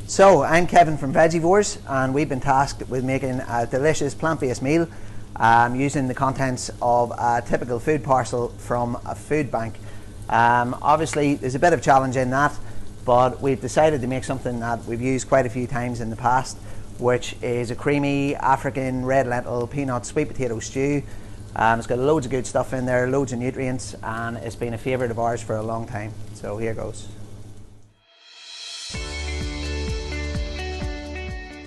So, I'm Kevin from Vegivores, and we've been tasked with making a delicious plant-based meal using the contents of a typical food parcel from a food bank. Obviously, there's a bit of challenge in that, but we've decided to make something that we've used quite a few times in the past, which is a creamy African red lentil peanut sweet potato stew. It's got loads of good stuff in there, loads of nutrients, and it's been a favourite of ours for a long time. So here goes.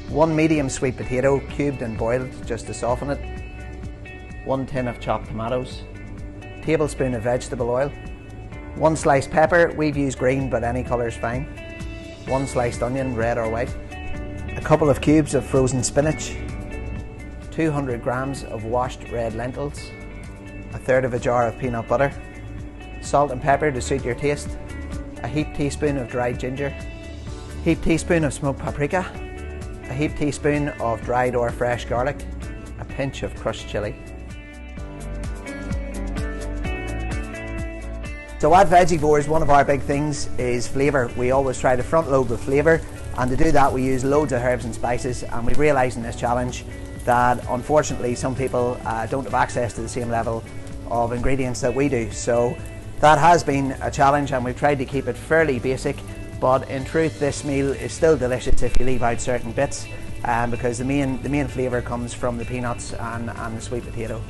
1 medium sweet potato, cubed and boiled just to soften it. 1 tin of chopped tomatoes. Tablespoon of vegetable oil. 1 sliced pepper, we've used green but any colour is fine. 1 sliced onion, red or white. A couple of cubes of frozen spinach. 200 grams of washed red lentils. 1/3 of a jar of peanut butter. Salt and pepper to suit your taste. A heaped teaspoon of dried ginger. Heaped teaspoon of smoked paprika. A heaped teaspoon of dried or fresh garlic. A pinch of crushed chilli. So at Vegivores, one of our big things is flavour. We always try to front load with flavour, and to do that we use loads of herbs and spices, and we realised in this challenge that unfortunately some people don't have access to the same level of ingredients that we do. So that has been a challenge, and we've tried to keep it fairly basic, but in truth this meal is still delicious if you leave out certain bits, because the main flavour comes from the peanuts and the sweet potato.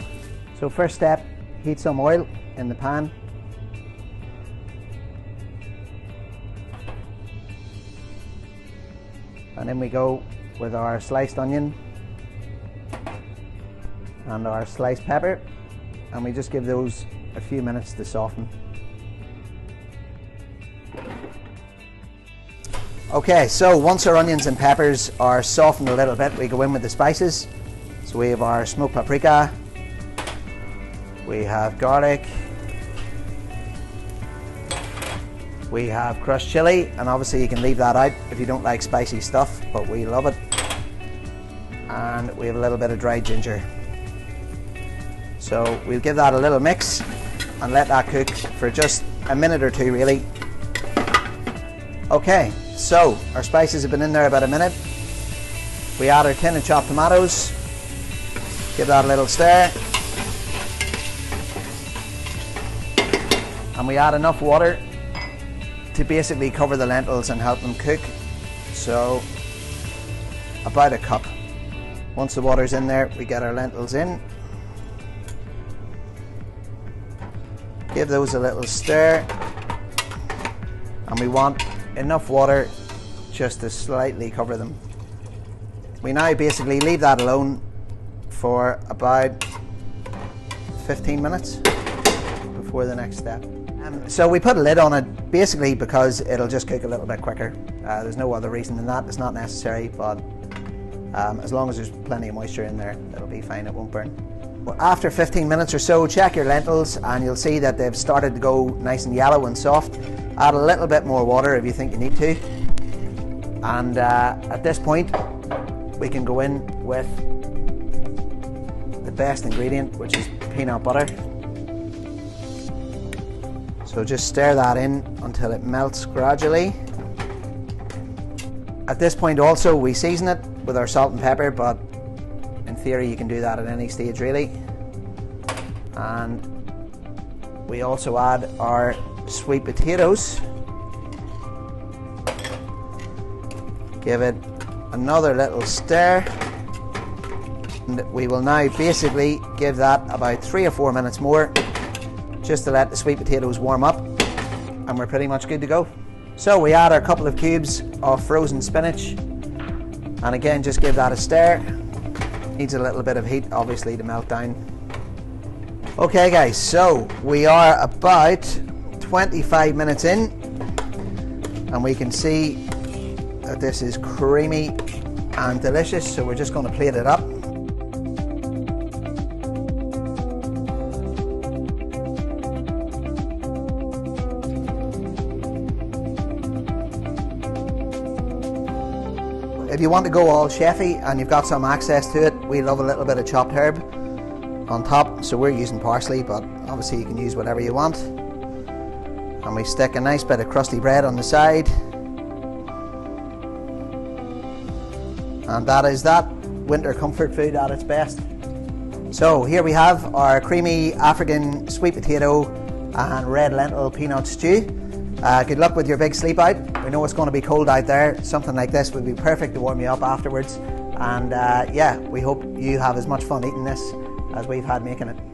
So first step, heat some oil in the pan. And in we go with our sliced onion and our sliced pepper, and we just give those a few minutes to soften. Okay, so once our onions and peppers are softened a little bit, we go in with the spices. So we have our smoked paprika, we have garlic, we have crushed chili, and obviously you can leave that out if you don't like spicy stuff, but we love it. And we have a little bit of dried ginger. So we'll give that a little mix and let that cook for just a minute or two really. Okay, so our spices have been in there about a minute. We add our tin of chopped tomatoes, give that a little stir, and we add enough water to basically cover the lentils and help them cook. So about a cup. Once the water's in there, we get our lentils in. Give those a little stir, and we want enough water just to slightly cover them. We now basically leave that alone for about 15 minutes before the next step. So we put a lid on it basically because it'll just cook a little bit quicker. There's no other reason than that. It's not necessary, but as long as there's plenty of moisture in there, it'll be fine, it won't burn. After 15 minutes or so, check your lentils and you'll see that they've started to go nice and yellow and soft. Add a little bit more water if you think you need to. And at this point, we can go in with the best ingredient, which is peanut butter. So just stir that in until it melts gradually. At this point also, we season it with our salt and pepper, but in theory you can do that at any stage really. And we also add our sweet potatoes. Give it another little stir, and we will now basically give that about 3 or 4 minutes more just to let the sweet potatoes warm up, and we're pretty much good to go. So we add our couple of cubes of frozen spinach, and again just give that a stir. Needs a little bit of heat obviously to melt down. Okay guys, so we are about 25 minutes in, and we can see that this is creamy and delicious, so we're just going to plate it up. If you want to go all chefy and you've got some access to it, we love a little bit of chopped herb on top, so we're using parsley, but obviously you can use whatever you want. And we stick a nice bit of crusty bread on the side. And that is that, winter comfort food at its best. So here we have our creamy African sweet potato and red lentil peanut stew. Good luck with your big sleep out. We know it's going to be cold out there. Something like this would be perfect to warm you up afterwards. And yeah, we hope you have as much fun eating this as we've had making it.